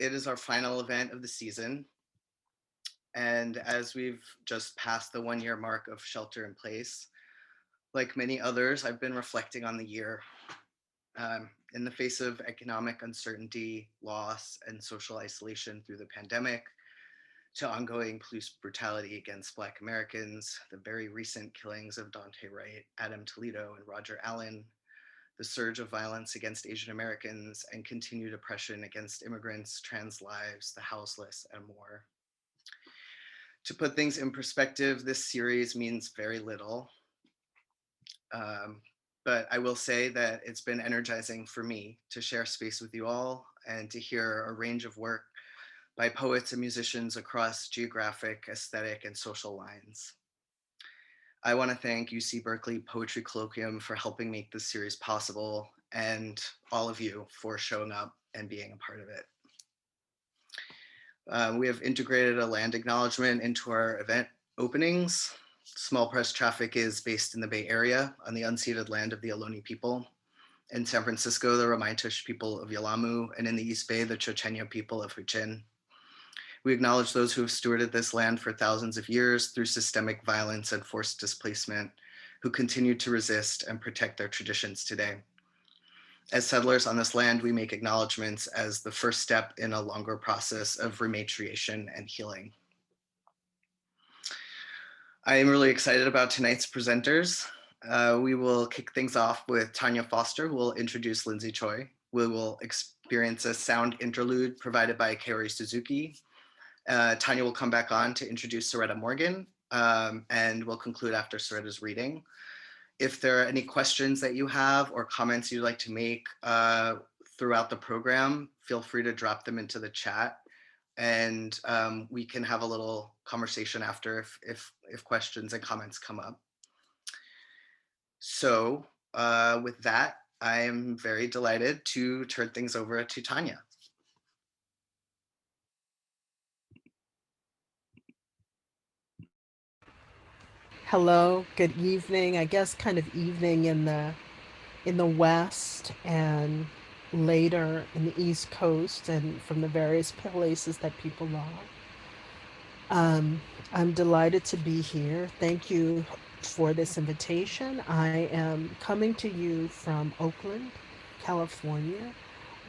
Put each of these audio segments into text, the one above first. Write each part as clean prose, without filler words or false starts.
it is our final event of the season. And as we've just passed the 1-year mark of shelter in place, like many others, I've been reflecting on the year. In the face of economic uncertainty, loss, and social isolation through the pandemic, to ongoing police brutality against Black Americans, the very recent killings of Dante Wright, Adam Toledo, and Roger Allen, the surge of violence against Asian Americans, and continued oppression against immigrants, trans lives, the houseless, and more. To put things in perspective, this series means very little. But I will say that it's been energizing for me to share space with you all and to hear a range of work by poets and musicians across geographic, aesthetic, and social lines. I want to thank UC Berkeley Poetry Colloquium for helping make this series possible, and all of you for showing up and being a part of it. We have integrated a land acknowledgement into our event openings. Small press traffic is based in the Bay Area on the unceded land of the Ohlone people. In San Francisco, the Ramaytush people of Yelamu, and in the East Bay, the Chochenyo people of Huichin. We acknowledge those who have stewarded this land for thousands of years through systemic violence and forced displacement, who continue to resist and protect their traditions today. As settlers on this land, we make acknowledgements as the first step in a longer process of rematriation and healing. I am really excited about tonight's presenters. We will kick things off with Tonya Foster, who will introduce Lindsay Choi. We will experience a sound interlude provided by Kyrie Suzuki. Tonya will come back on to introduce Soretta Morgan, and we'll conclude after Soretta's reading. If there are any questions that you have or comments you'd like to make throughout the program, feel free to drop them into the chat, and we can have a little conversation after if questions and comments come up. So with that, I am very delighted to turn things over to Tonya. Hello, good evening. I guess kind of evening in the West and later in the East Coast and from the various places that people are. I'm delighted to be here. Thank you for this invitation. I am coming to you from Oakland, California,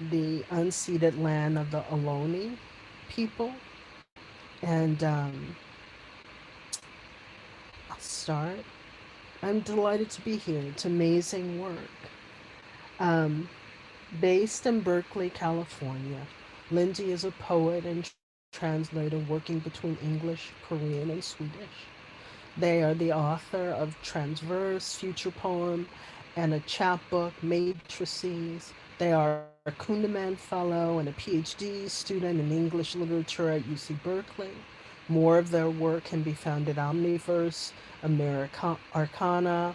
the unceded land of the Ohlone people. And I'll start. I'm delighted to be here. It's amazing work. Based in Berkeley, California, Lindsay is a poet and translator working between English, Korean, and Swedish. They are the author of Transverse, Futurepoem, and a chapbook, Matrices. They are a Kundiman Fellow and a Ph.D. student in English literature at UC Berkeley. More of their work can be found at Omniverse, Amerarcana,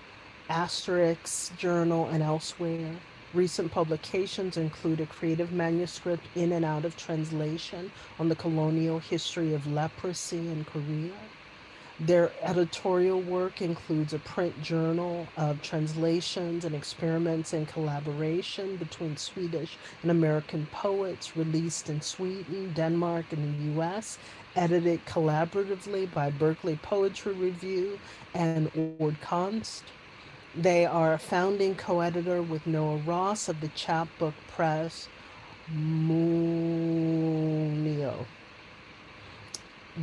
Asterix Journal, and elsewhere. Recent publications include a creative manuscript in and out of translation on the colonial history of leprosy in Korea. Their editorial work includes a print journal of translations and experiments in collaboration between Swedish and American poets released in Sweden, Denmark, and the US, edited collaboratively by Berkeley Poetry Review and Ordkonst. They are a founding co-editor with Noah Ross of the chapbook press Munio.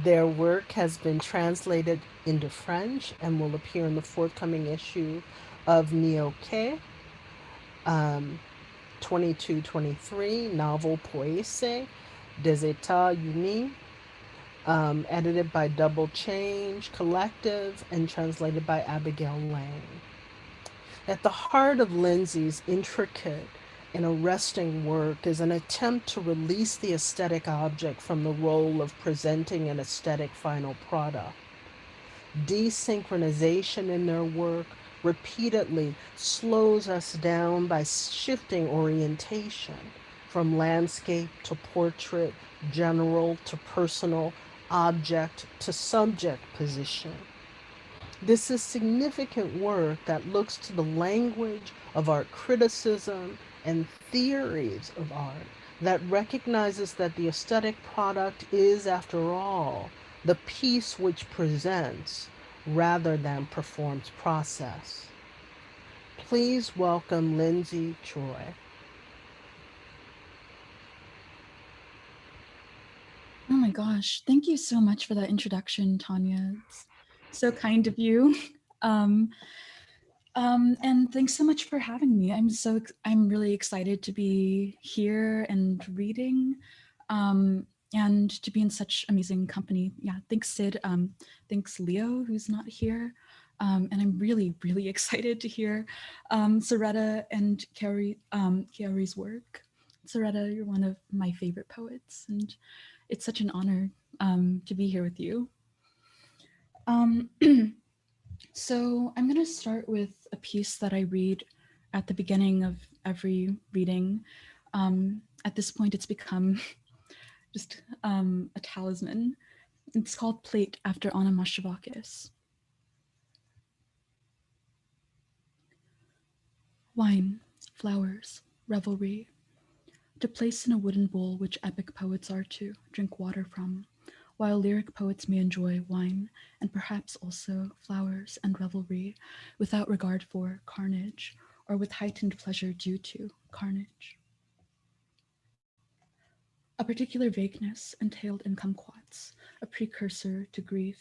Their work has been translated into French and will appear in the forthcoming issue of NIOQUES 22-23, Nouvelle Poésie Des États-Unis, edited by DoubleChange Collective and translated by Abigail Lang. At the heart of Lindsay's intricate and arresting work is an attempt to release the aesthetic object from the role of presenting an aesthetic final product. Desynchronization in their work repeatedly slows us down by shifting orientation from landscape to portrait, general to personal, object to subject position. This is significant work that looks to the language of art criticism and theories of art that recognizes that the aesthetic product is, after all, the piece which presents rather than performs process. Please welcome Lindsay Troy. Oh my gosh, thank you so much for that introduction, Tonya. It's so kind of you. And thanks so much for having me. I'm really excited to be here and reading, and to be in such amazing company. Yeah, thanks Sid. Thanks Leo, who's not here. And I'm really, really excited to hear Soretta and Kaori's work. Soretta, you're one of my favorite poets, and it's such an honor to be here with you. So I'm going to start with a piece that I read at the beginning of every reading. At this point, it's become just a talisman. It's called Plate after Anna Mashevakis. Wine, flowers, revelry, to place in a wooden bowl which epic poets are to drink water from, while lyric poets may enjoy wine and perhaps also flowers and revelry without regard for carnage or with heightened pleasure due to carnage. A particular vagueness entailed in kumquats, a precursor to grief,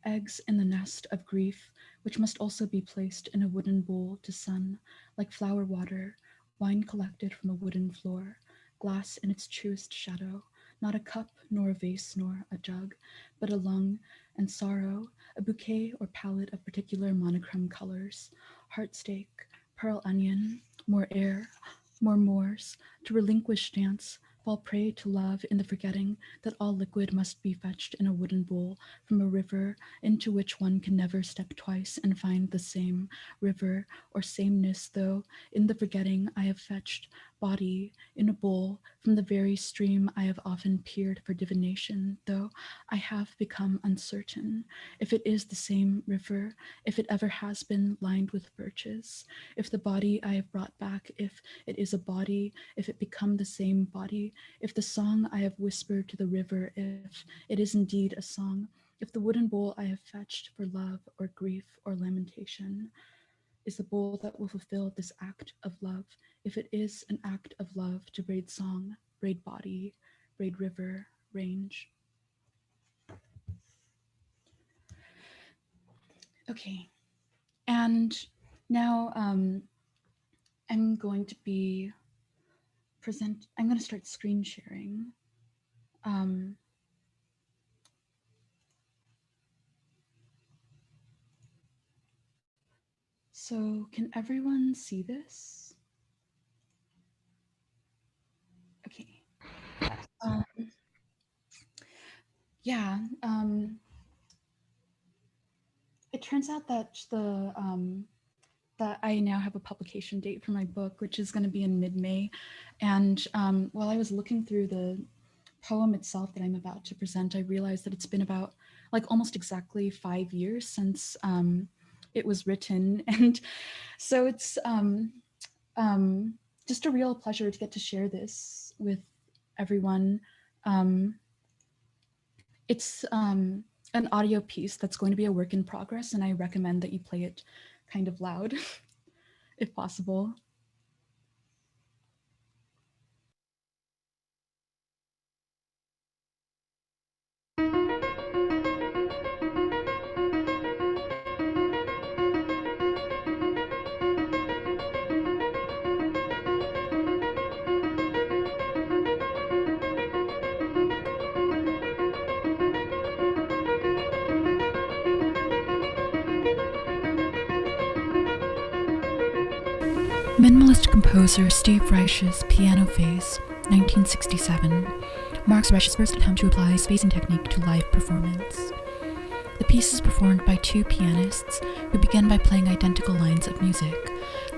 eggs in the nest of grief, which must also be placed in a wooden bowl to sun, like flower water, wine collected from a wooden floor, glass in its truest shadow, not a cup, nor a vase, nor a jug, but a lung and sorrow, a bouquet or palette of particular monochrome colors, heartstake, pearl onion, more air, more moors, to relinquish dance, fall prey to love in the forgetting that all liquid must be fetched in a wooden bowl from a river into which one can never step twice and find the same river or sameness, though in the forgetting I have fetched body in a bowl from the very stream I have often peered for divination, though I have become uncertain if it is the same river, if it ever has been lined with birches, if the body I have brought back, if it is a body, if it become the same body, if the song I have whispered to the river, if it is indeed a song, if the wooden bowl I have fetched for love or grief or lamentation is the bowl that will fulfill this act of love, if it is an act of love to braid song, braid body, braid river, range. Okay, and now I'm going to start screen sharing. So can everyone see this? Okay. Yeah. It turns out that that I now have a publication date for my book, which is going to be in mid-May. And while I was looking through the poem itself that I'm about to present, I realized that it's been about almost exactly 5 years since it was written. And so it's just a real pleasure to get to share this with everyone. It's an audio piece that's going to be a work in progress, and I recommend that you play it kind of loud, if possible. Minimalist composer Steve Reich's piano phase, 1967, marks Reich's first attempt to apply spacing technique to live performance. The piece is performed by two pianists who begin by playing identical lines of music,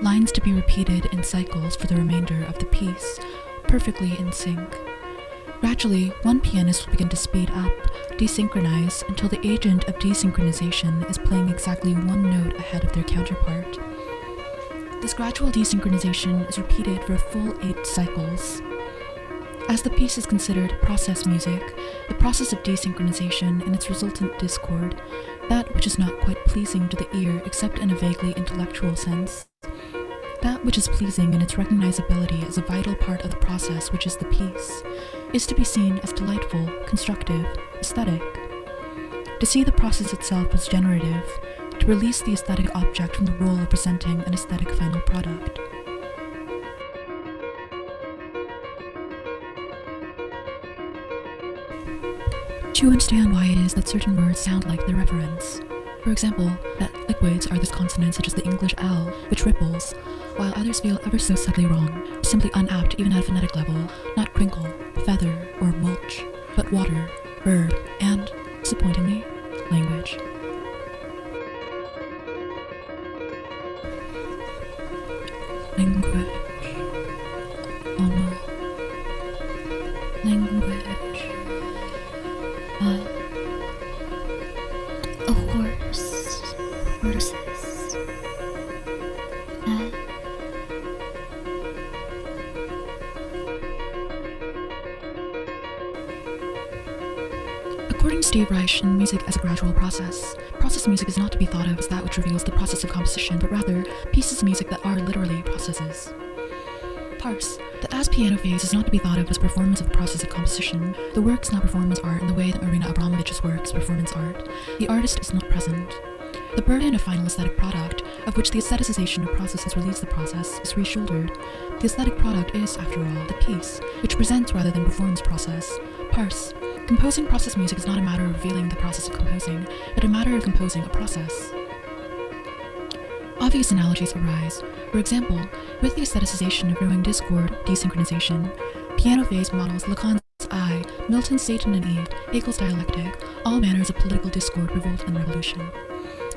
lines to be repeated in cycles for the remainder of the piece, perfectly in sync. Gradually, one pianist will begin to speed up, desynchronize, until the agent of desynchronization is playing exactly one note ahead of their counterpart. This gradual desynchronization is repeated for a full 8 cycles. As the piece is considered process music, the process of desynchronization and its resultant discord, that which is not quite pleasing to the ear except in a vaguely intellectual sense, that which is pleasing in its recognizability as a vital part of the process which is the piece, is to be seen as delightful, constructive, aesthetic. To see the process itself as generative, to release the aesthetic object from the role of presenting an aesthetic final product. To understand why it is that certain words sound like their reference. For example, that liquids are those consonants such as the English L, which ripples, while others feel ever so subtly wrong, simply unapt even at a phonetic level, not crinkle, feather, or mulch, but water, verb, and, disappointingly, language. Language. Oh no. Language. A horse. Horses. According to Steve Reich in Music as a Gradual Process, process music is not to be thought of as that which reveals the process of composition, but rather pieces of music that are literally processes. Parse. The as piano phase is not to be thought of as performance of the process of composition. The work is not performance art in the way that Marina Abramovich's work is performance art. The artist is not present. The burden of final aesthetic product, of which the aestheticization of processes relieves the process, is reshouldered. The aesthetic product is, after all, the piece, which presents rather than performs process. Parse. Composing process music is not a matter of revealing the process of composing, but a matter of composing a process. Obvious analogies arise. For example, with the aestheticization of growing discord, desynchronization, piano phase models Lacan's I, Milton's Satan and Eve, Haeckel's dialectic, all manners of political discord, revolt, and revolution.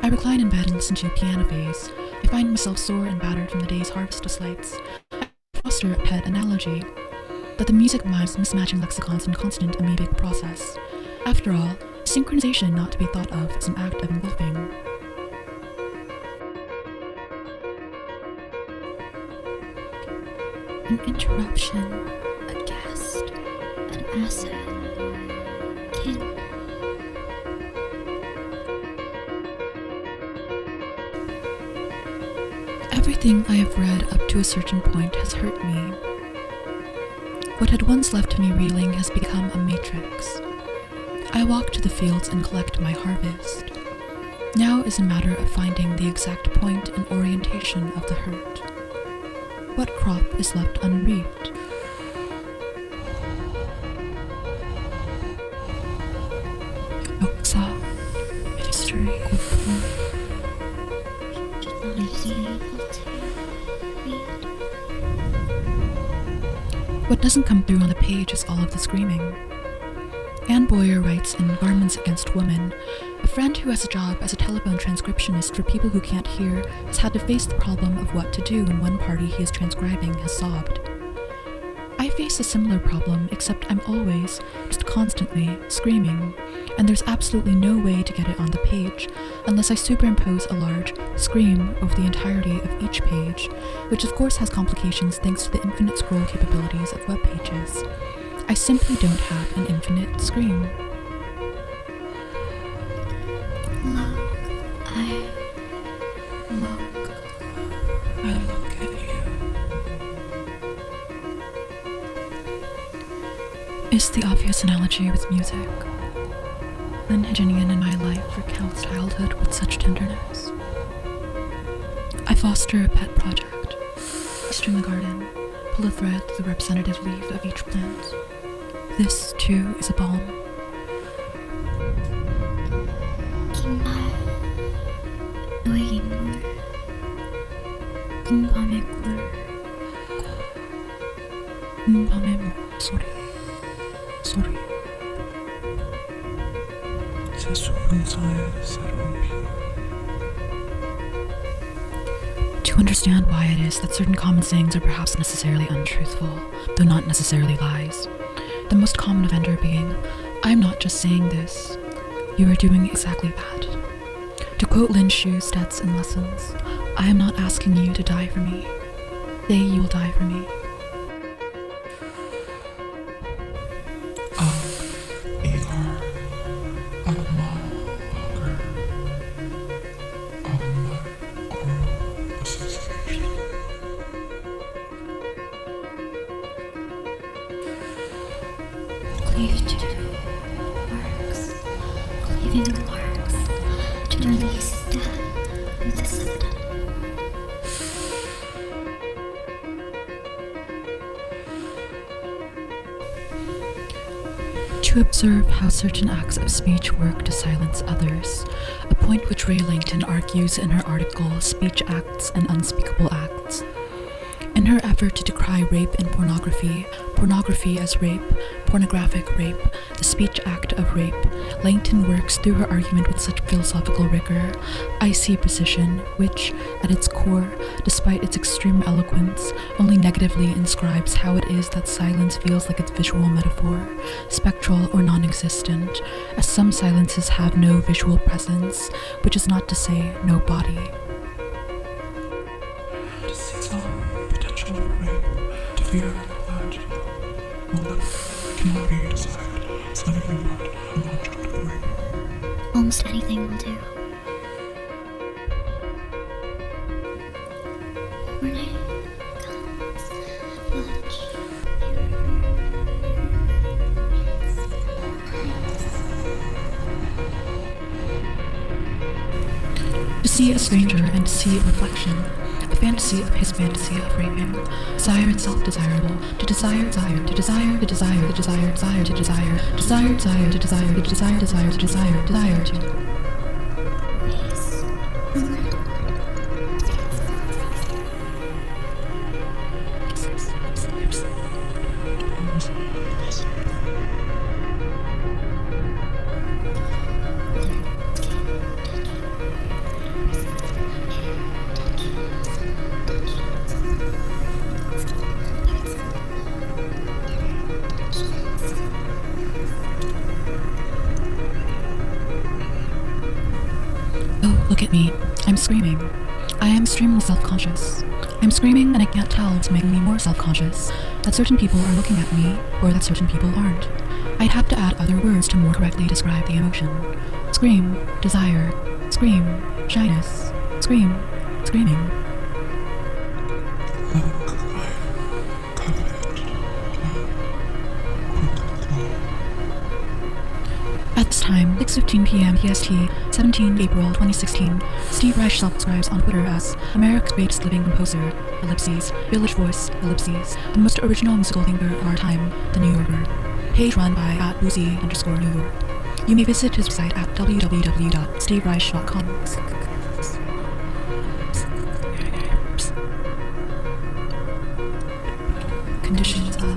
I recline in bed and listen to piano phase. I find myself sore and battered from the day's harvest of slights. I foster a pet analogy, that the music mimes mismatching lexicons in constant amoebic process. After all, synchronization not to be thought of as an act of engulfing. An interruption, a guest, an asset, kin. Everything I have read up to a certain point has hurt me. What had once left me reeling has become a matrix. I walk to the fields and collect my harvest. Now is a matter of finding the exact point and orientation of the hurt. What crop is left unreaped? Oksa, history, What doesn't come through on the page is all of the screaming. Anne Boyer writes in Garments Against Women, a friend who has a job as a telephone transcriptionist for people who can't hear has had to face the problem of what to do when one party he is transcribing has sobbed. I face a similar problem, except I'm always, just constantly, screaming, and there's absolutely no way to get it on the page unless I superimpose a large scream over the entirety of each page, which of course has complications thanks to the infinite scroll capabilities of web pages. I simply don't have an infinite scream. I look at you. Is the obvious analogy with music. Lynn Heginian in my life recounts childhood with such tenderness. I foster a pet project. I string a garden, pull a thread through the representative leaf of each plant. This, too, is a balm. To understand why it is that certain common sayings are perhaps necessarily untruthful, though not necessarily lies. The most common offender being, I'm not just saying this, you are doing exactly that. To quote Lin Shu's stats and lessons, I am not asking you to die for me. You will die for me. cleave to larks, cleaving larks, to release death with a sudden. To observe how certain acts of speech work to silence others, a point which Ray Langton argues in her article Speech Acts and Unspeakable Acts. In her effort to decry rape and pornography, pornography as rape, pornographic rape, the speech act of rape, Langton works through her argument with such philosophical rigor, icy precision, which, at its core, despite its extreme eloquence, only negatively inscribes how it is that silence feels like its visual metaphor, spectral or non-existent, as some silences have no visual presence, which is not to say no body. Fear that cannot be decided as anything but an object of rape. Almost anything will do. Morning comes much. To see a stranger and to see a reflection. A fantasy of his fantasy of raping. Desire itself desirable. To desire, desire, to desire, to desire, to desire, desire, to desire, desire, desire, to desire, to desire, desire, to desire, desire, to. Look at me. I'm screaming. I am extremely self-conscious. I'm screaming and I can't tell what's making me more self-conscious. That certain people are looking at me, or that certain people aren't. I'd have to add other words to more correctly describe the emotion. Scream, desire, scream, shyness, scream, screaming. At this time, 6:15 p.m. PST, 17 April 2016, Steve Reich self-describes on Twitter as America's greatest living composer, ellipses, village voice, ellipses, the most original musical thinker of our time, the New Yorker. Page run by @Uzi_New York. You may visit his website at www.stevereich.com. Conditions of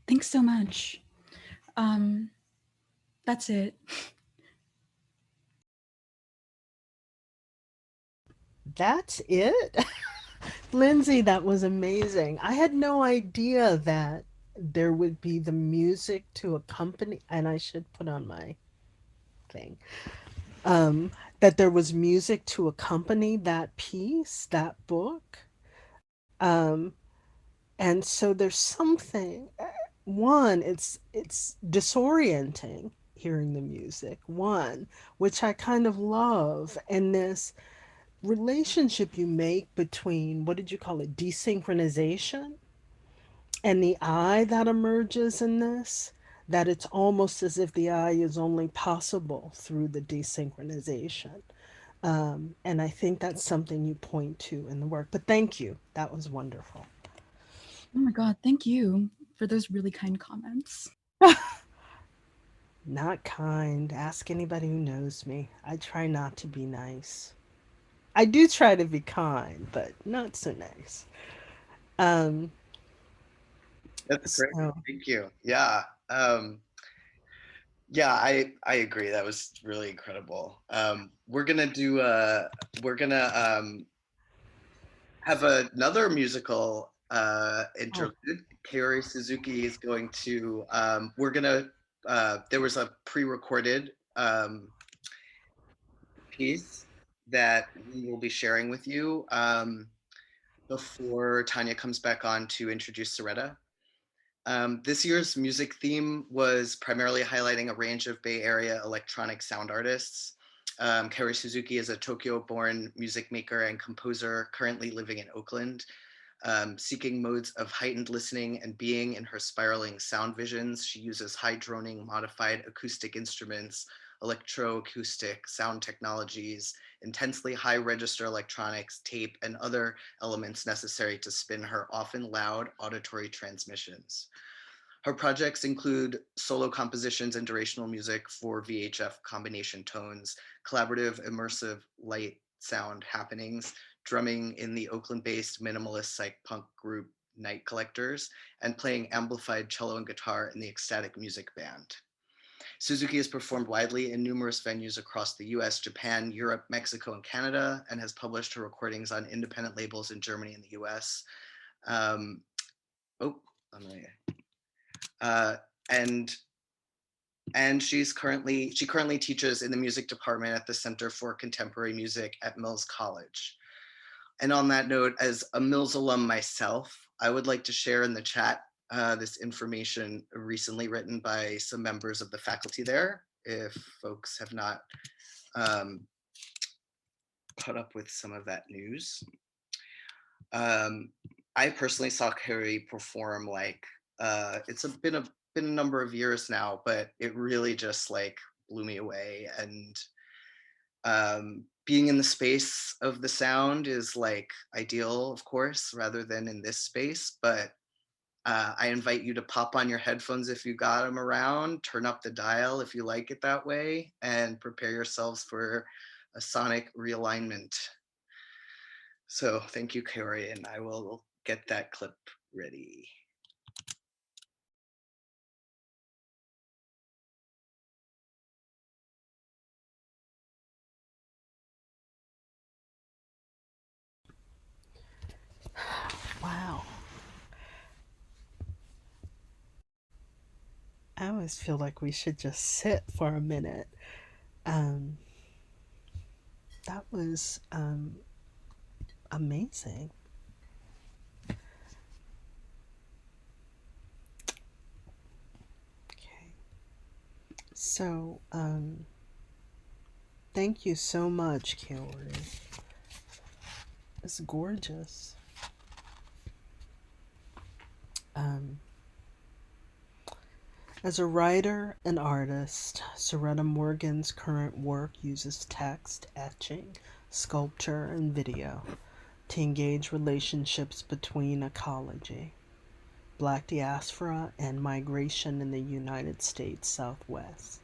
Thanks so much. That's it. That's it? Lindsay, that was amazing. I had no idea that there would be the music to accompany, and I should put on my thing, that there was music to accompany that piece, that book. And so there's something, one, it's disorienting hearing the music, one, which I kind of love, and this relationship you make between, what did you call it, desynchronization, and the I that emerges in this, that it's almost as if the I is only possible through the desynchronization. And I think that's something you point to in the work. But thank you. That was wonderful. Oh my God, thank you for those really kind comments. Not kind. Ask anybody who knows me. I try not to be nice. I do try to be kind, but not so nice. Um, That's great. so Thank you. Yeah. Yeah, I agree. That was really incredible. We're gonna have another musical oh, interlude. Kyrie Suzuki is going to we're gonna there was a pre-recorded piece that we will be sharing with you before Tonya comes back on to introduce Soretta. This year's music theme was primarily highlighting a range of Bay Area electronic sound artists. Kaori Suzuki is a Tokyo-born music maker and composer currently living in Oakland, seeking modes of heightened listening and being in her spiraling sound visions. She uses high droning modified acoustic instruments, electroacoustic sound technologies, intensely high register electronics, tape, and other elements necessary to spin her often loud auditory transmissions. Her projects include solo compositions and durational music for VHF combination tones, collaborative immersive light sound happenings, drumming in the Oakland-based minimalist psych punk group Night Collectors, and playing amplified cello and guitar in the Ecstatic Music Band. Suzuki has performed widely in numerous venues across the US, Japan, Europe, Mexico, and Canada, and has published her recordings on independent labels in Germany and the US. Um, oh, I'm gonna, uh, and she currently teaches in the music department at the Center for Contemporary Music at Mills College. And on that note, as a Mills alum myself, I would like to share in the chat this information recently written by some members of the faculty there, if folks have not caught up with some of that news. I personally saw Kaori perform like been a number of years now, but it really just like blew me away. And being in the space of the sound is like ideal, of course, rather than in this space. But I invite you to pop on your headphones if you got them around, turn up the dial if you like it that way, and prepare yourselves for a sonic realignment. So thank you, Kaori, and I will get that clip ready. wow. I always feel like we should just sit for a minute. Um, that was amazing. Okay. So, thank you so much, Kaori. It's gorgeous. Um, as a writer and artist, Soretta Morgan's current work uses text, etching, sculpture, and video to engage relationships between ecology, Black diaspora, and migration in the United States Southwest.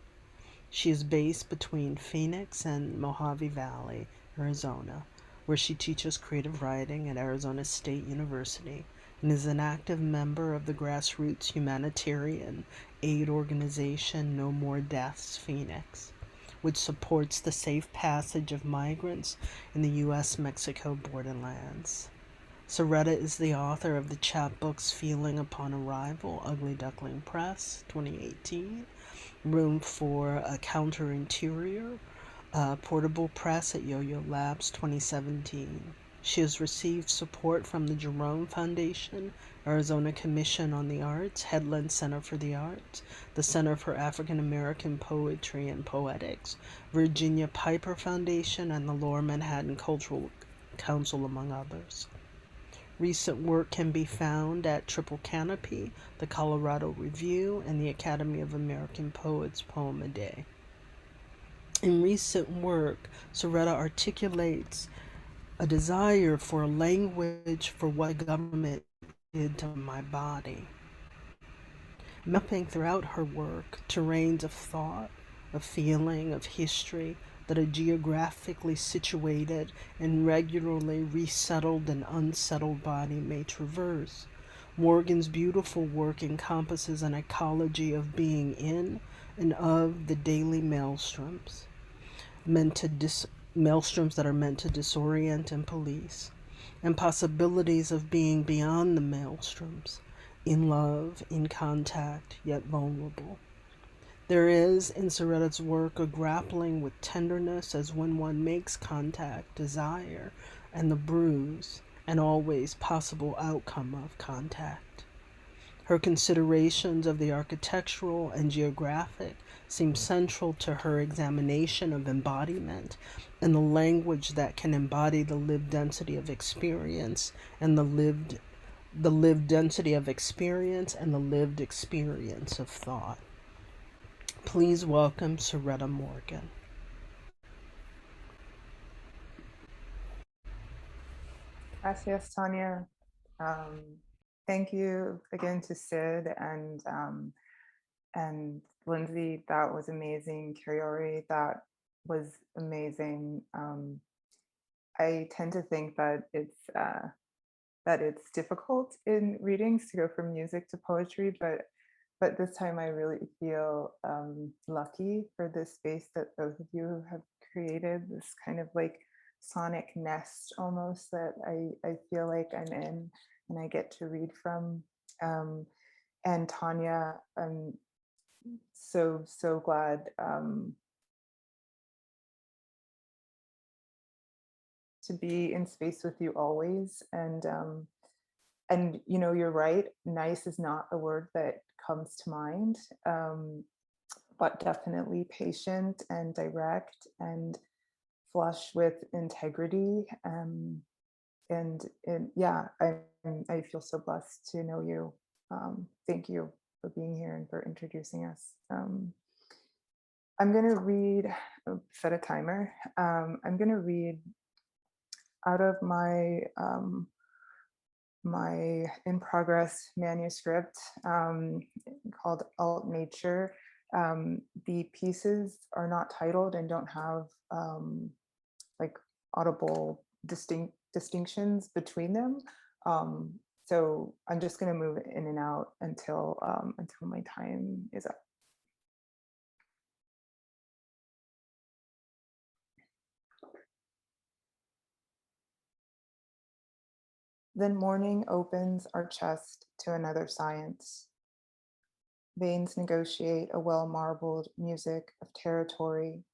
She is based between Phoenix and Mojave Valley, Arizona, where she teaches creative writing at Arizona State University and is an active member of the grassroots humanitarian aid organization No More Deaths Phoenix, which supports the safe passage of migrants in the U.S.-Mexico borderlands. Saretta is the author of the chapbooks Feeling Upon Arrival, Ugly Duckling Press, 2018, Room for a Counter Interior, Portable Press at Yo-Yo Labs, 2017. She has received support from the Jerome Foundation, Arizona Commission on the Arts, Headland Center for the Arts, the Center for African American Poetry and Poetics, Virginia Piper Foundation, and the Lower Manhattan Cultural Council, among others. Recent work can be found at Triple Canopy, the Colorado Review, and the Academy of American Poets Poem a Day. In recent work, Saretta articulates a desire for a language for what the government did to my body, mapping throughout her work terrains of thought, of feeling, of history, that a geographically situated and regularly resettled and unsettled body may traverse. Morgan's beautiful work encompasses an ecology of being in and of the daily maelstroms, maelstroms that are meant to disorient and police, and possibilities of being beyond the maelstroms, in love, in contact, yet vulnerable. There is in Soretta's work a grappling with tenderness as when one makes contact, desire, and the bruise, and always possible outcome of contact. Her considerations of the architectural and geographic seem central to her examination of embodiment and the language that can embody the lived density of experience and the lived density of experience and the lived experience of thought. Please welcome Soretta Morgan. Gracias, Tonya. Thank you again to Sid and Lindsay. That was amazing. Kaori, that was amazing. I tend to think that it's difficult in readings to go from music to poetry, but this time I really feel lucky for this space that both of you have created, this kind of like sonic nest almost that I feel like I'm in and I get to read from. And Tonya, I'm so glad to be in space with you always. And you know, you're right, nice is not a word that comes to mind, but definitely patient and direct and flush with integrity. And yeah, I feel so blessed to know you. Thank you for being here and for introducing us. I'm gonna read, set a timer. I'm gonna read out of my my in progress manuscript called Alt Nature. The pieces are not titled and don't have like audible distinctions between them. So I'm just going to move in and out until my time is up. Then morning opens our chest to another science. Veins negotiate a well-marbled music of territory,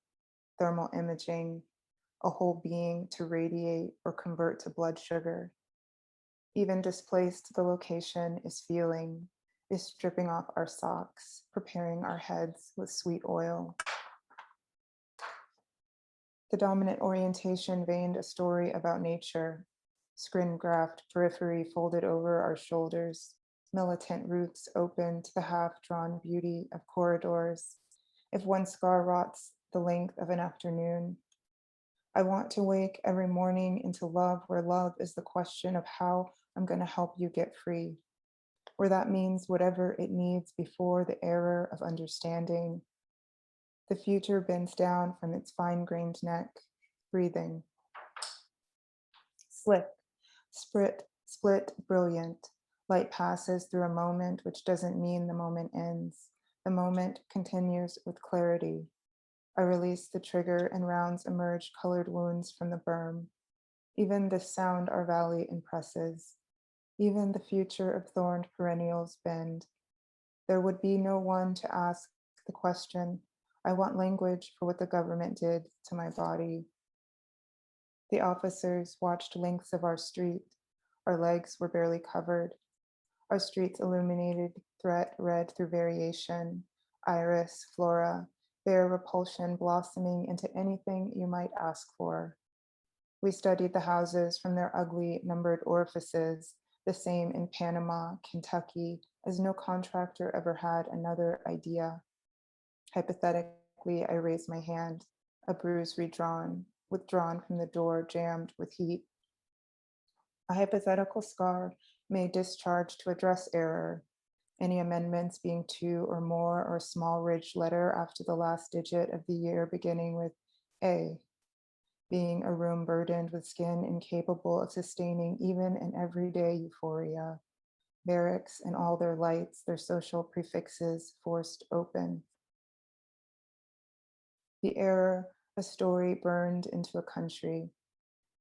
thermal imaging, a whole being to radiate or convert to blood sugar. Even displaced, the location is feeling, is stripping off our socks, preparing our heads with sweet oil. The dominant orientation veined a story about nature, screen graphed periphery folded over our shoulders, militant roots open to the half-drawn beauty of corridors. If one scar rots the length of an afternoon, I want to wake every morning into love where love is the question of how I'm going to help you get free, where that means whatever it needs before the error of understanding. The future bends down from its fine-grained neck, breathing. Slick, split, brilliant. Light passes through a moment which doesn't mean the moment ends. The moment continues with clarity. I release the trigger and rounds emerge colored wounds from the berm. Even this sound our valley impresses. Even the future of thorned perennials bend. There would be no one to ask the question. I want language for what the government did to my body. The officers watched lengths of our street. Our legs were barely covered. Our streets illuminated, threat red through variation, iris, flora, bare repulsion blossoming into anything you might ask for. We studied the houses from their ugly numbered orifices, the same in Panama, Kentucky, as no contractor ever had another idea. Hypothetically, I raise my hand, a bruise redrawn, withdrawn from the door, jammed with heat. A hypothetical scar may discharge to address error, any amendments being 2 or more or a small ridged letter after the last digit of the year beginning with A, being a room burdened with skin incapable of sustaining even an everyday euphoria. Barracks and all their lights, their social prefixes forced open. The error, a story burned into a country.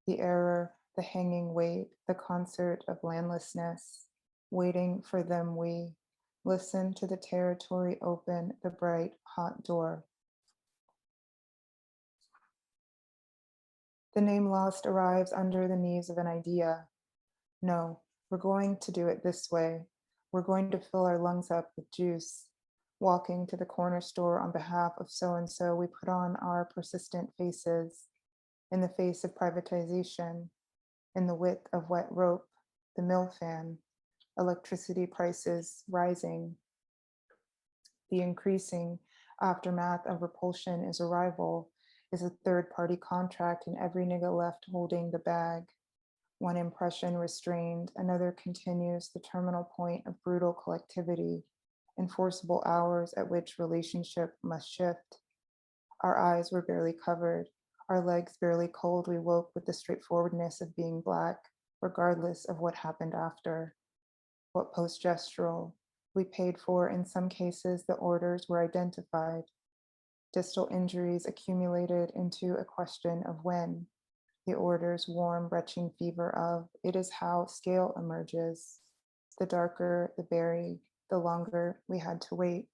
The error, the hanging weight, the concert of landlessness. Waiting for them we listen to the territory open the bright hot door. The name lost arrives under the knees of an idea. No, we're going to do it this way. We're going to fill our lungs up with juice. Walking to the corner store on behalf of so-and-so, we put on our persistent faces. In the face of privatization, in the width of wet rope, the mill fan, electricity prices rising. The increasing aftermath of repulsion is arrival, is a third-party contract and every nigga left holding the bag. One impression restrained, another continues the terminal point of brutal collectivity, enforceable hours at which relationship must shift. Our eyes were barely covered, our legs barely cold. We woke with the straightforwardness of being Black, regardless of what happened after. What post-gestural we paid for. In some cases, the orders were identified. Distal injuries accumulated into a question of when. The orders, warm, retching fever of, it is how scale emerges. The darker the berry, the longer we had to wait.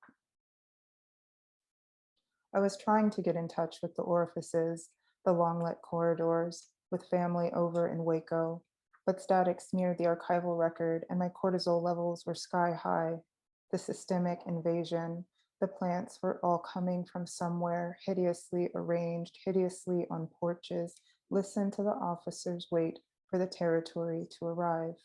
I was trying to get in touch with the orifices, the long-lit corridors, with family over in Waco, but static smeared the archival record and my cortisol levels were sky high. The systemic invasion, the plants were all coming from somewhere, hideously arranged, hideously on porches. Listen to the officers wait for the territory to arrive.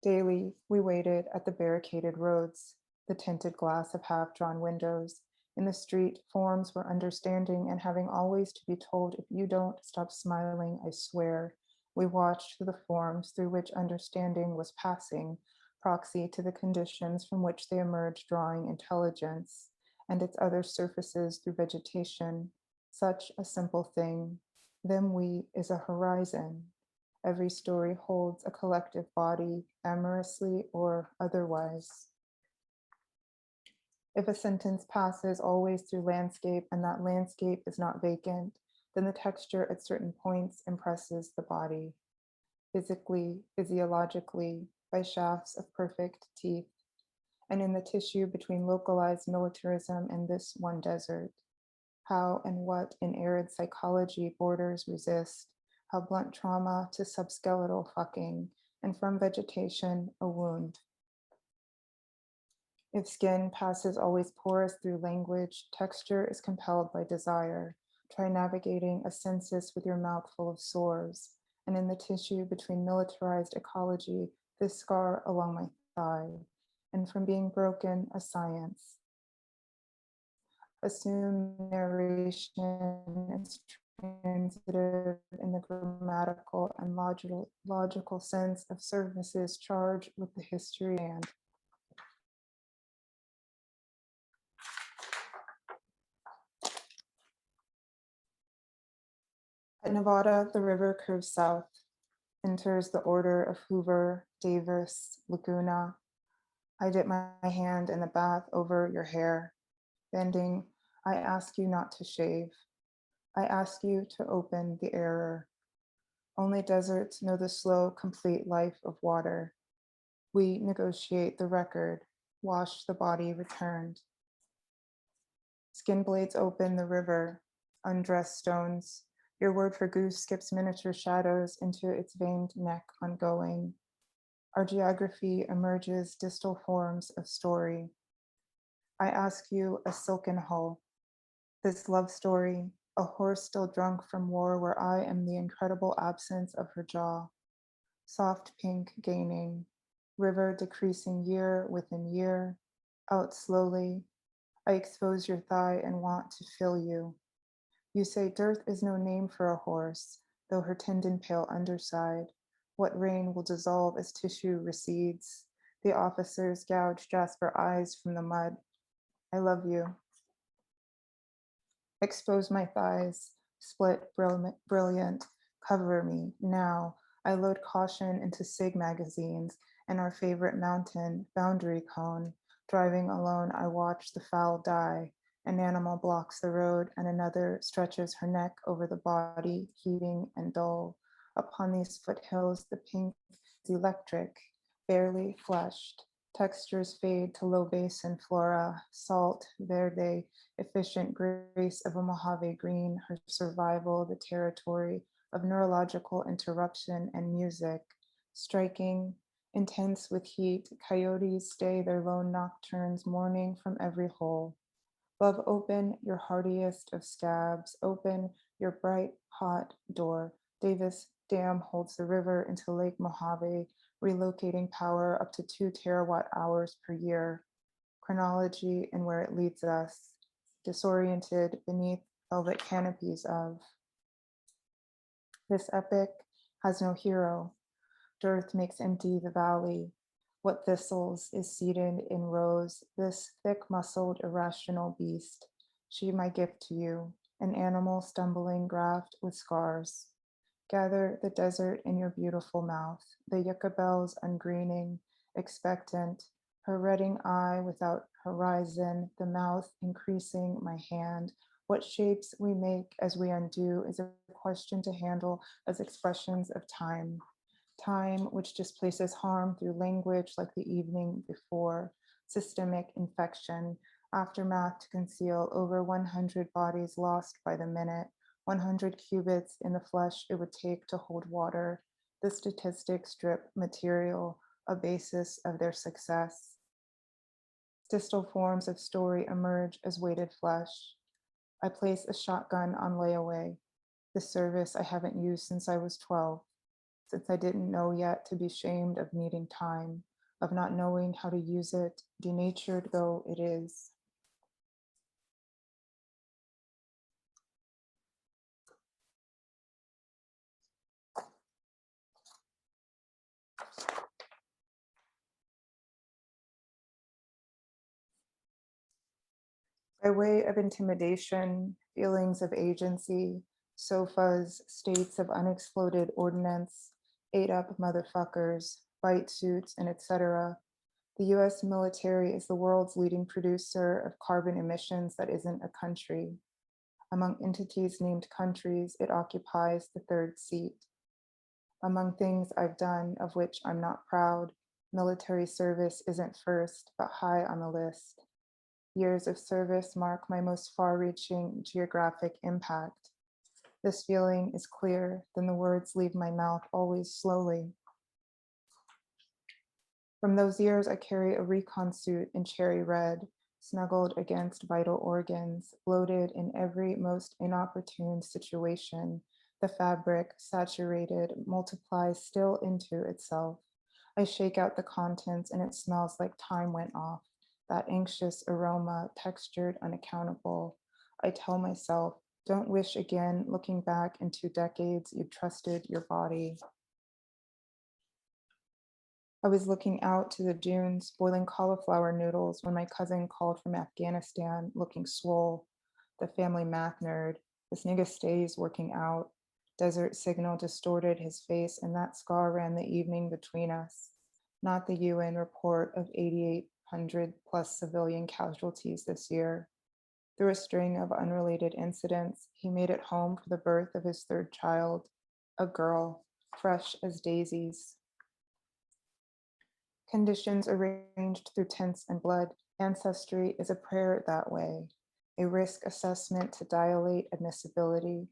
Daily, we waited at the barricaded roads, the tinted glass of half-drawn windows. In the street, forms were understanding and having always to be told, if you don't stop smiling, I swear. We watched the forms through which understanding was passing, proxy to the conditions from which they emerged, drawing intelligence and its other surfaces through vegetation. Such a simple thing. Them we is a horizon. Every story holds a collective body, amorously or otherwise. If a sentence passes always through landscape and that landscape is not vacant, then the texture at certain points impresses the body. Physically, physiologically, by shafts of perfect teeth, and in the tissue between localized militarism and this one desert. How and what in arid psychology borders resist, how blunt trauma to subskeletal fucking, and from vegetation, a wound. If skin passes always porous through language, texture is compelled by desire. Try navigating a census with your mouth full of sores, and in the tissue between militarized ecology, this scar along my thigh, and from being broken, a science. Assume narration is transitive in the grammatical and logical sense of services charged with the history and at Nevada, the river curves south, enters the order of Hoover, Davis, Laguna. I dip my hand in the bath over your hair. Bending, I ask you not to shave. I ask you to open the error. Only deserts know the slow, complete life of water. We negotiate the record, wash the body returned. Skin blades open the river, undressed stones. Your word for goose skips miniature shadows into its veined neck ongoing. Our geography emerges distal forms of story. I ask you a silken hull. This love story, a horse still drunk from war where I am the incredible absence of her jaw. Soft pink gaining, river decreasing year within year, out slowly. I expose your thigh and want to fill you. You say dearth is no name for a horse, though her tendon pale underside. What rain will dissolve as tissue recedes. The officers gouge jasper eyes from the mud. I love you. Expose my thighs. split, brilliant, cover me, now. I load caution into SIG magazines and our favorite mountain, boundary cone. Driving alone, I watch the fowl die. An animal blocks the road and another stretches her neck over the body, heaving and dull. Upon these foothills, the pink is electric, barely fleshed. Textures fade to low basin flora, salt, verde, efficient grace of a Mojave green, her survival, the territory of neurological interruption and music. Striking, intense with heat, coyotes stay their lone nocturnes mourning from every hole. Love, open your hardiest of scabs, open your bright, hot door. Davis Dam holds the river into Lake Mojave, relocating power up to 2 terawatt hours per year. Chronology and where it leads us, disoriented beneath velvet canopies of. This epic has no hero. Dearth makes empty the valley. What thistles is seated in rows, this thick-muscled, irrational beast. She my gift to you, an animal stumbling graft with scars. Gather the desert in your beautiful mouth, the yucca bells ungreening, expectant, her redding eye without horizon, the mouth increasing my hand. What shapes we make as we undo is a question to handle as expressions of time. Time which displaces harm through language like the evening before, systemic infection, aftermath to conceal over 100 bodies lost by the minute, 100 cubits in the flesh it would take to hold water. The statistics strip material, a basis of their success. Distal forms of story emerge as weighted flesh. I place a shotgun on layaway, the service I haven't used since I was 12. Since I didn't know yet to be shamed of needing time, of not knowing how to use it, denatured though it is. By way of intimidation, feelings of agency, sofas, states of unexploded ordnance, ate up motherfuckers, bite suits, and etc. The US military is the world's leading producer of carbon emissions that isn't a country. Among entities named countries, it occupies the 3rd seat. Among things I've done of which I'm not proud, military service isn't first, but high on the list. Years of service mark my most far-reaching geographic impact. This feeling is clear, then the words leave my mouth always slowly. From those years, I carry a recon suit in cherry red, snuggled against vital organs, bloated in every most inopportune situation. The fabric, saturated, multiplies still into itself. I shake out the contents and it smells like time went off. That anxious aroma, textured, unaccountable. I tell myself, don't wish again, looking back into decades you trusted your body. I was looking out to the dunes, boiling cauliflower noodles when my cousin called from Afghanistan, looking swole. The family math nerd, this nigga stays working out. Desert signal distorted his face and that scar ran the evening between us. Not the UN report of 8,800 plus civilian casualties this year. Through a string of unrelated incidents, he made it home for the birth of his 3rd child, a girl, fresh as daisies. Conditions arranged through tints and blood. Ancestry is a prayer that way, a risk assessment to dilate admissibility.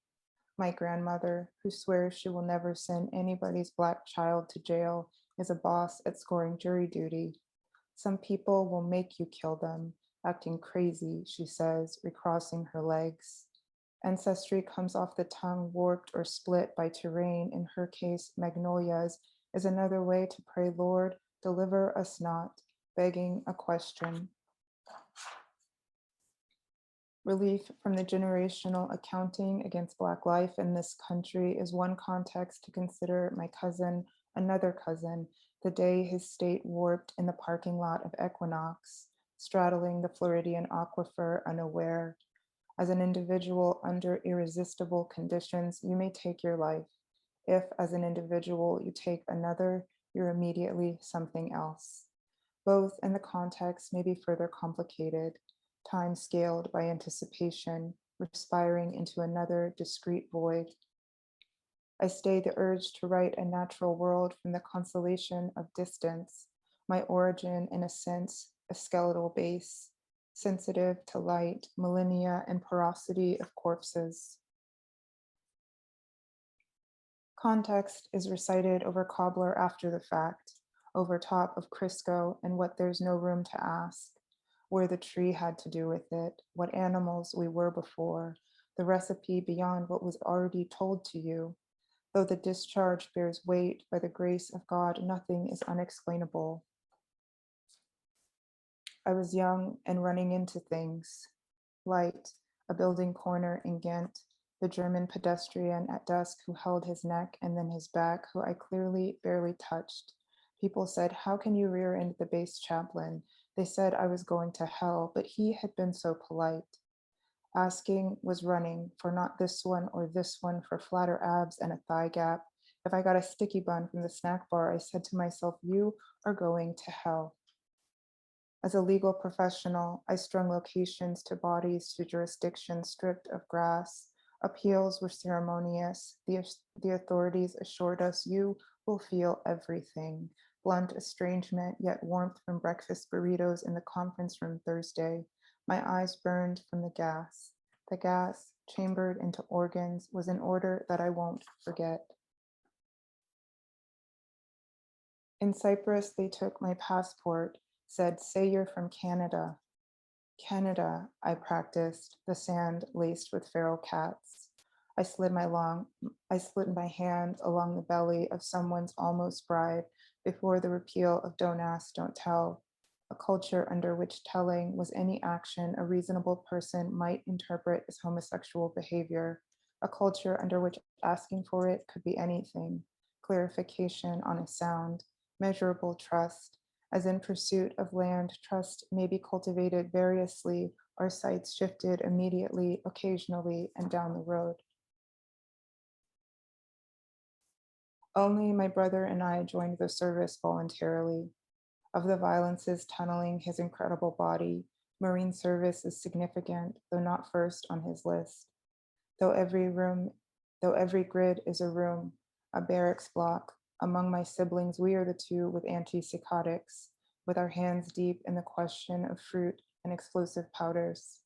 My grandmother, who swears she will never send anybody's Black child to jail, is a boss at scoring jury duty. Some people will make you kill them, acting crazy, she says, recrossing her legs. Ancestry comes off the tongue warped or split by terrain, in her case, magnolias, is another way to pray, Lord, deliver us not, begging a question. Relief from the generational accounting against Black life in this country is one context to consider my cousin, another cousin, the day his state warped in the parking lot of Equinox, straddling the Floridian aquifer unaware. As an individual under irresistible conditions, you may take your life. If, as an individual, you take another, you're immediately something else. Both and the context may be further complicated, time scaled by anticipation, respiring into another discrete void. I stay the urge to write a natural world from the consolation of distance, my origin, in a sense, a skeletal base, sensitive to light, millennia, and porosity of corpses. Context is recited over cobbler after the fact, over top of Crisco and what there's no room to ask, where the tree had to do with it, what animals we were before, the recipe beyond what was already told to you. Though the discharge bears weight by the grace of God, nothing is unexplainable. I was young and running into things. Light, a building corner in Ghent, the German pedestrian at dusk who held his neck and then his back, who I clearly barely touched. People said, "How can you rear end the base chaplain?" They said I was going to hell, but he had been so polite. Asking was running, for not this one or this one, for flatter abs and a thigh gap. If I got a sticky bun from the snack bar, I said to myself, you are going to hell. As a legal professional, I strung locations to bodies to jurisdictions stripped of grass. Appeals were ceremonious. The authorities assured us you will feel everything. Blunt estrangement, yet warmth from breakfast burritos in the conference room Thursday. My eyes burned from the gas. The gas, chambered into organs, was an order that I won't forget. In Cyprus, they took my passport, said, "Say you're from Canada." Canada, I practiced, the sand laced with feral cats. I slid my hand along the belly of someone's almost bride before the repeal of Don't Ask, Don't Tell, a culture under which telling was any action a reasonable person might interpret as homosexual behavior, a culture under which asking for it could be anything, clarification on a sound, measurable trust. As in pursuit of land, trust may be cultivated variously, our sights shifted immediately, occasionally, and down the road. Only my brother and I joined the service voluntarily. Of the violences tunneling his incredible body, Marine service is significant, though not first on his list. Though every grid is a room, a barracks block, among my siblings, we are the two with antipsychotics, with our hands deep in the question of fruit and explosive powders.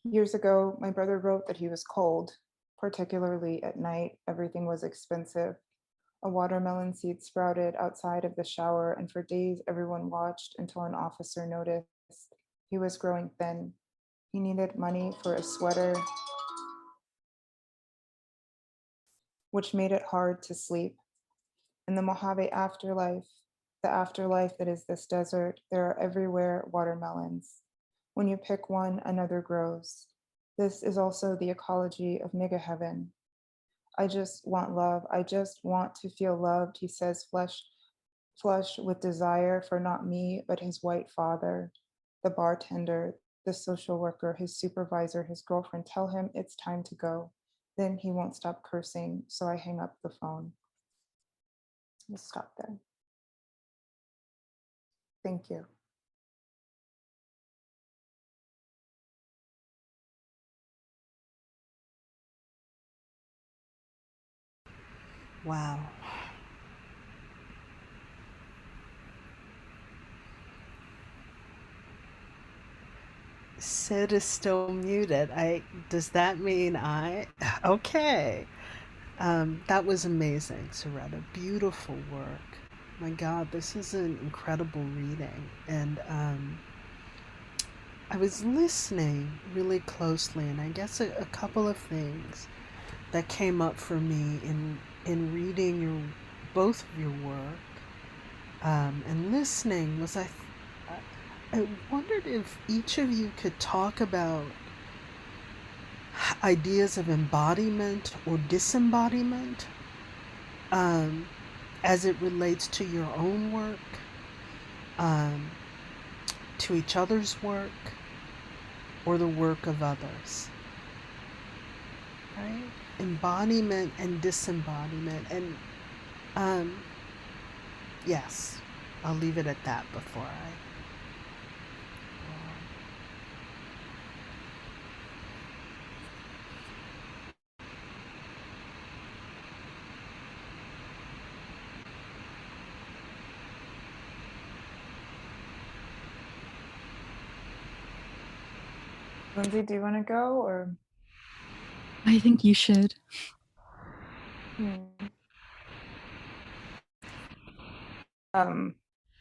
Years ago, my brother wrote that he was cold, particularly at night. Everything was expensive. A watermelon seed sprouted outside of the shower, and for days everyone watched until an officer noticed. He was growing thin. He needed money for a sweater, which made it hard to sleep. In the Mojave afterlife, the afterlife that is this desert, there are everywhere watermelons. When you pick one, another grows. This is also the ecology of nigga heaven. I just want love. I just want to feel loved, he says, flush with desire for not me, but his white father, the bartender, the social worker, his supervisor, his girlfriend. Tell him it's time to go. Then he won't stop cursing, so I hang up the phone. We'll stop there. Thank you. Wow. Sid is still muted. Does that mean okay. That was amazing, Soretta. Beautiful work. My God, this is an incredible reading. And I was listening really closely, and I guess a couple of things that came up for me in reading both of your work and listening was I wondered if each of you could talk about ideas of embodiment or disembodiment. as it relates to your own work, to each other's work, or the work of others. Right? Embodiment and disembodiment. And yes, I'll leave it at that before I. Lindsay, do you want to go or? I think you should.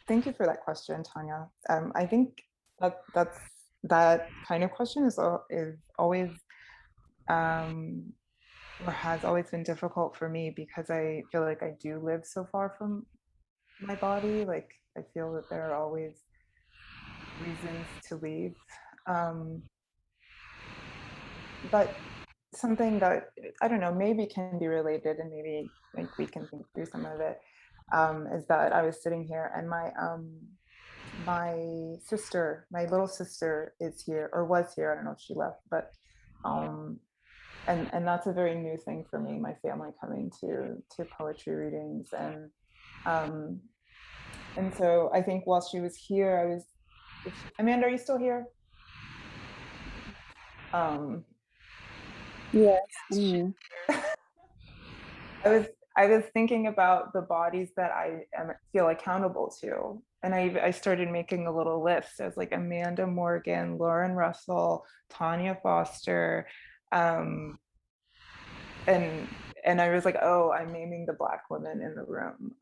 Thank you for that question, Tonya. I think that kind of question is always or has always been difficult for me, because I feel like I do live so far from my body. Like, I feel that there are always reasons to leave. But something that, I don't know, maybe can be related, and maybe like we can think through some of it, is that I was sitting here and my sister, my little sister is here, or was here. I don't know if she left, but and that's a very new thing for me, my family coming to poetry readings. And so I think while she was here, I was, Amanda, are you still here? Yes, I'm here. I was thinking about the bodies that I feel accountable to. And I started making a little list. I was like Amanda Morgan, Lauren Russell, Tonya Foster. And I was like, oh, I'm naming the Black women in the room.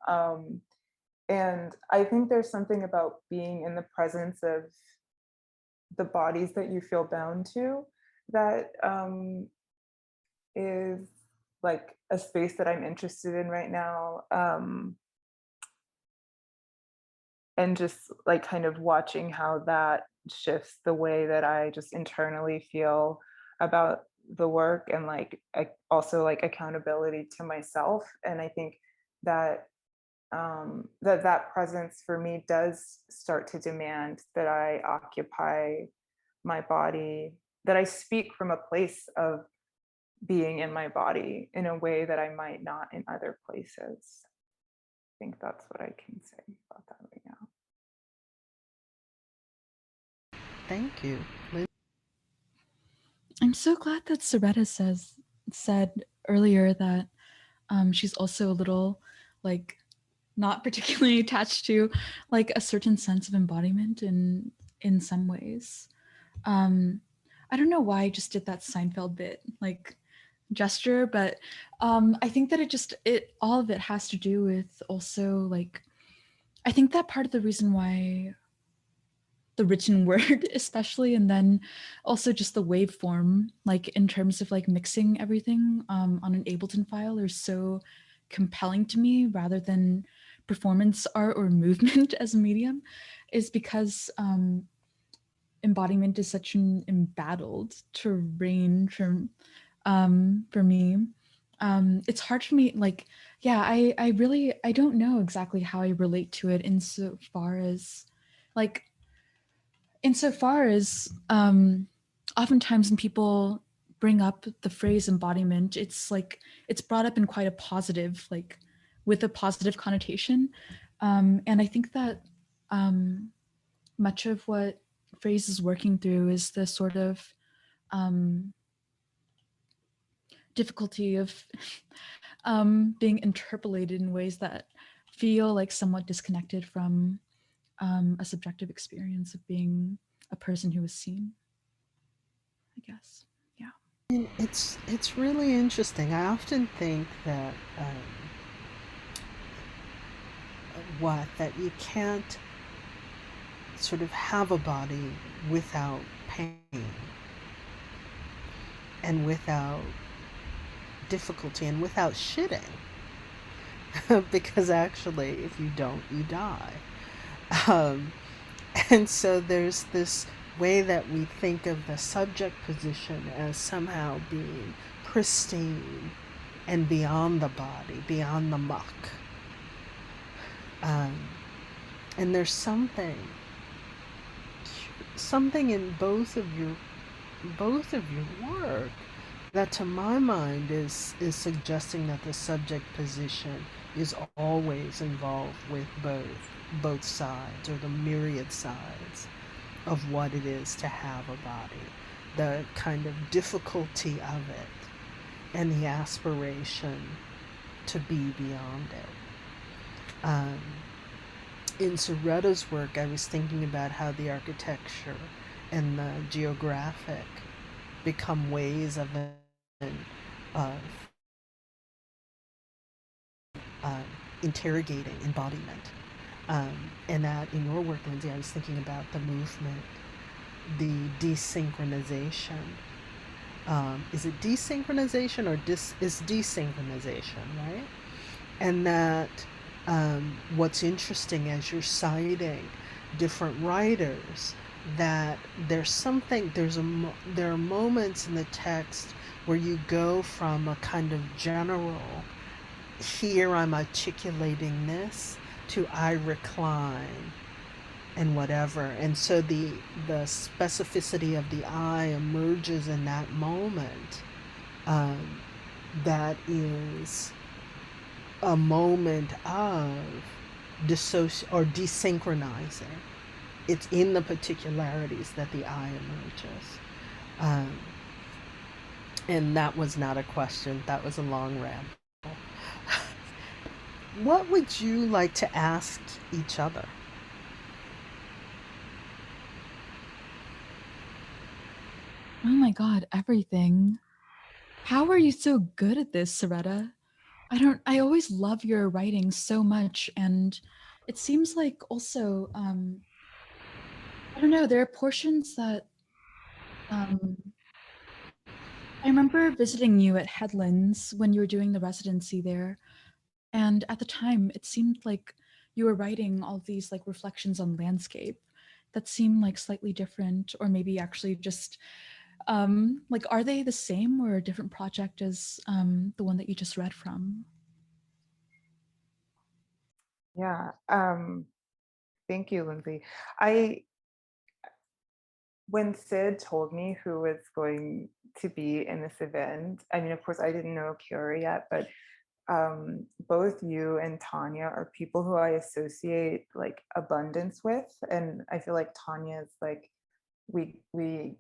And I think there's something about being in the presence of the bodies that you feel bound to that is like a space that I'm interested in right now. And just like kind of watching how that shifts the way that I just internally feel about the work, and like also like accountability to myself. And I think that that presence for me does start to demand that I occupy my body, that I speak from a place of being in my body in a way that I might not in other places. I think that's what I can say about that right now. Thank you. I'm so glad that Soretta said earlier that she's also a little like not particularly attached to like a certain sense of embodiment in some ways. I don't know why I just did that Seinfeld bit like gesture, but I think that it all of it has to do with also like, I think that part of the reason why the written word especially, and then also just the waveform, like in terms of like mixing everything on an Ableton file, are so compelling to me rather than performance art or movement as a medium, is because embodiment is such an embattled terrain for me. It's hard for me, like, yeah, I don't know exactly how I relate to it insofar as oftentimes when people bring up the phrase embodiment, it's like it's brought up in quite a positive, like with a positive connotation. And I think that much of what phrase is working through is the sort of difficulty of being interpolated in ways that feel like somewhat disconnected from a subjective experience of being a person who is seen, I guess. Yeah. And it's really interesting. I often think that that you can't sort of have a body without pain and without difficulty and without shitting. Because actually, if you don't, you die. And so there's this way that we think of the subject position as somehow being pristine and beyond the body, beyond the muck. And there's something in both of your work that, to my mind, is suggesting that the subject position is always involved with both sides, or the myriad sides of what it is to have a body, the kind of difficulty of it, and the aspiration to be beyond it. In Soretta's work, I was thinking about how the architecture and the geographic become ways of interrogating embodiment. And that in your work, Lindsay, I was thinking about the movement, the desynchronization. Is it desynchronization or is desynchronization, right? And that what's interesting as you're citing different writers, that there are moments in the text where you go from a kind of general, here I'm articulating this, to I recline and whatever. And so the specificity of the I emerges in that moment. That is a moment of desynchronizing. It's in the particularities that the I emerges. And that was not a question, that was a long ramble. What would you like to ask each other? Oh my God, everything. How are you so good at this, Saretta? I always love your writing so much. And it seems like also, I don't know, there are portions that, I remember visiting you at Headlands when you were doing the residency there. And at the time, it seemed like you were writing all these like reflections on landscape that seem like slightly different, or maybe actually just like, are they the same or a different project as the one that you just read from? Yeah, thank you, Lindsay. When Sid told me who was going to be in this event, I mean, of course, I didn't know Kaori yet, but both you and Tonya are people who I associate like abundance with. And I feel like Tonya is like, we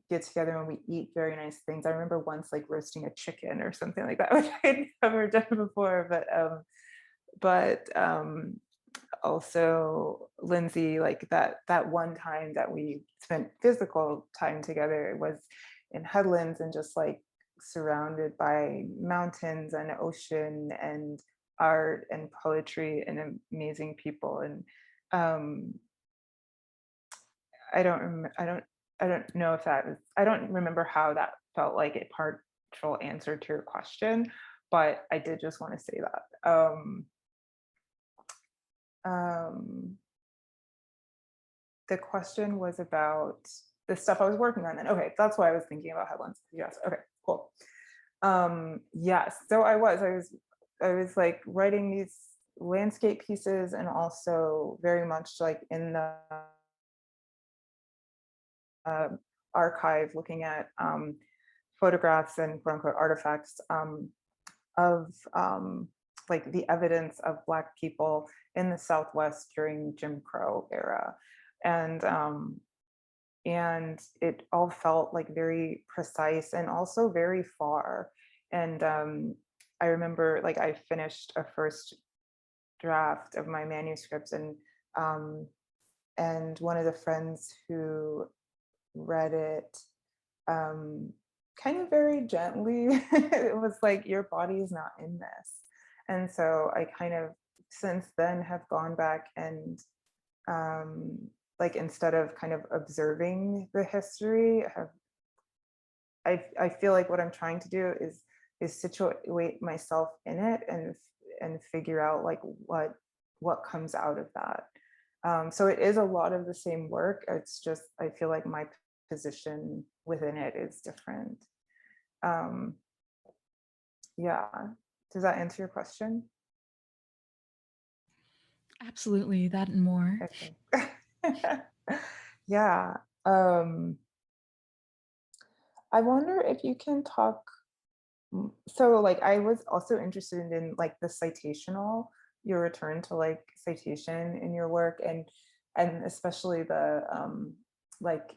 get together and we eat very nice things. I remember once like roasting a chicken or something like that, which I'd never done before, but also Lindsay, like that one time that we spent physical time together, it was in Headlands and just like surrounded by mountains and ocean and art and poetry and amazing people. And I don't know if that was, I don't remember how that felt like a partial answer to your question, but I did just want to say that. The question was about the stuff I was working on then. Okay, that's why I was thinking about Headlands. Yes, okay, cool. Yes, so I was like writing these landscape pieces and also very much like in the archive looking at photographs and quote unquote artifacts of like the evidence of Black people in the Southwest during Jim Crow era. And it all felt like very precise and also very far. And I remember like I finished a first draft of my manuscripts, and one of the friends who read it kind of very gently, it was like, your body is not in this. And so I kind of since then have gone back and like instead of kind of observing the history, I feel like what I'm trying to do is situate myself in it and figure out like what comes out of that. So it is a lot of the same work. It's just I feel like my position within it is different. Yeah. Does that answer your question? Absolutely, that and more. Okay. Yeah. I wonder if you can talk. So like I was also interested in like the citational, your return to like citation in your work, and especially the like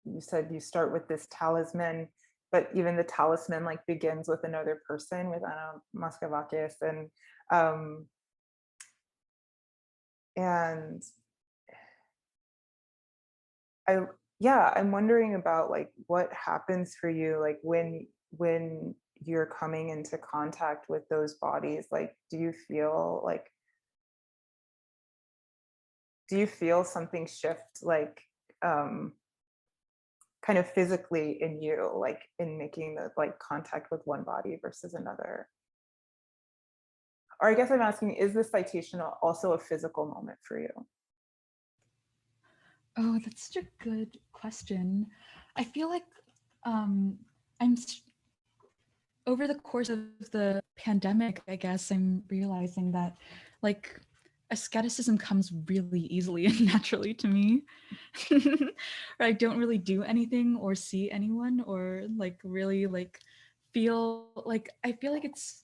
you said you start with this talisman, but even the talisman like begins with another person, with Anna Mascavakis, and I yeah, I'm wondering about like what happens for you like when you're coming into contact with those bodies. Like do you feel something shift like um kind of physically in you, like in making the like contact with one body versus another? Or I guess I'm asking, is the citation also a physical moment for you? Oh, that's such a good question. I feel like over the course of the pandemic, I guess I'm realizing that like asceticism comes really easily and naturally to me. Or I don't really do anything or see anyone or like really like feel like I feel like it's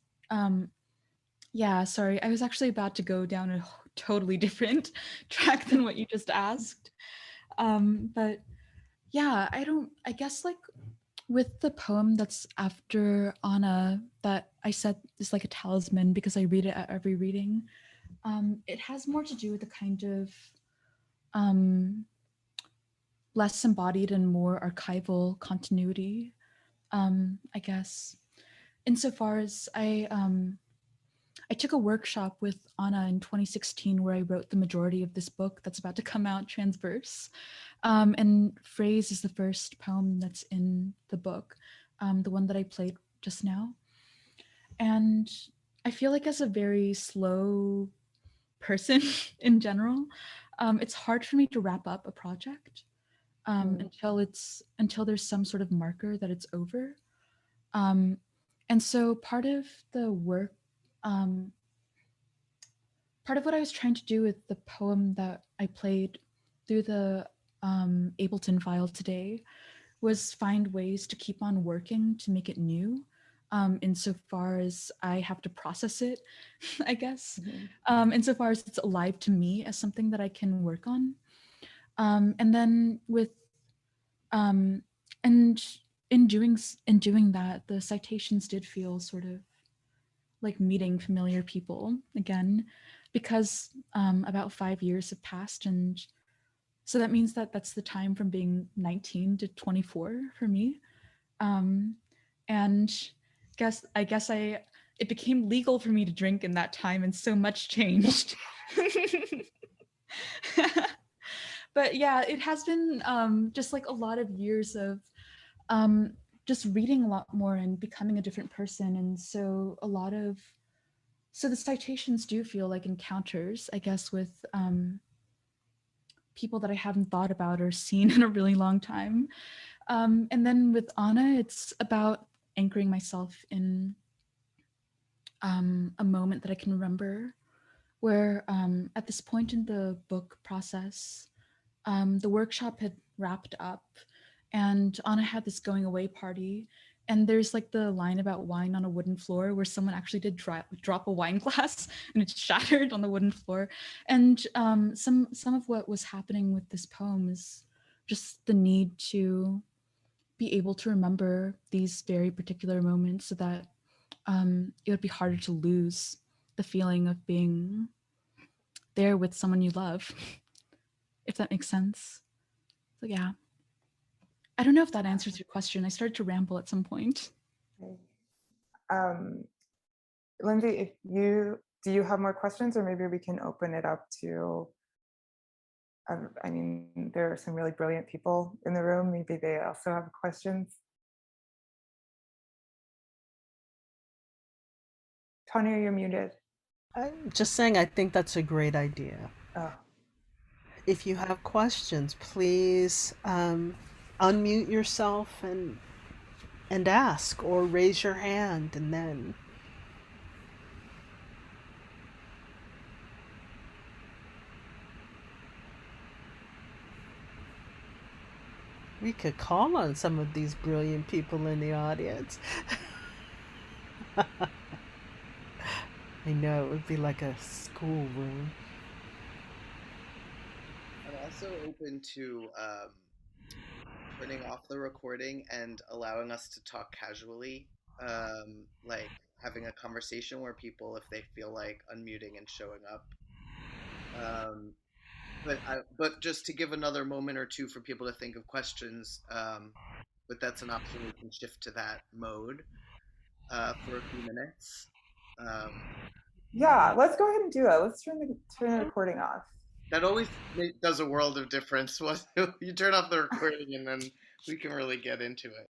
yeah, sorry. I was actually about to go down a totally different track than what you just asked. But yeah, I guess like with the poem that's after Anna that I said is like a talisman because I read it at every reading. It has more to do with the kind of less embodied and more archival continuity, I guess. Insofar as I took a workshop with Anna in 2016 where I wrote the majority of this book that's about to come out, Transverse. And Phrase is the first poem that's in the book, the one that I played just now. And I feel like as a very slow person in general, it's hard for me to wrap up a project until there's some sort of marker that it's over. And so part of the work, part of what I was trying to do with the poem that I played through the Ableton file today was find ways to keep on working to make it new, insofar as I have to process it, I guess, insofar as it's alive to me as something that I can work on. And then with, and in doing that, the citations did feel sort of like meeting familiar people again, because about 5 years have passed, and so that means that that's the time from being 19 to 24 for me. And I guess it became legal for me to drink in that time, and so much changed. But yeah, it has been just like a lot of years of just reading a lot more and becoming a different person. And so the citations do feel like encounters, I guess, with people that I haven't thought about or seen in a really long time. And then with Anna, it's about anchoring myself in a moment that I can remember, where at this point in the book process, the workshop had wrapped up and Anna had this going away party. And there's like the line about wine on a wooden floor where someone actually did drop a wine glass and it shattered on the wooden floor. And some of what was happening with this poem is just the need to be able to remember these very particular moments so that it would be harder to lose the feeling of being there with someone you love, if that makes sense. So yeah. I don't know if that answers your question. I started to ramble at some point. Lindsay, do you have more questions, or maybe we can open it up to, I mean, there are some really brilliant people in the room. Maybe they also have questions. Tonya, you're muted. I'm just saying, I think that's a great idea. Oh. If you have questions, please unmute yourself and ask, or raise your hand, and then We could call on some of these brilliant people in the audience. I know, it would be like a schoolroom. I'm also open to turning off the recording and allowing us to talk casually, like having a conversation where people, if they feel like unmuting and showing up. But just to give another moment or two for people to think of questions. But that's an option. We can shift to that mode for a few minutes. Um, Yeah, let's go ahead and do it. Let's turn the recording off. that always does a world of difference. You turn off the recording and then we can really get into it.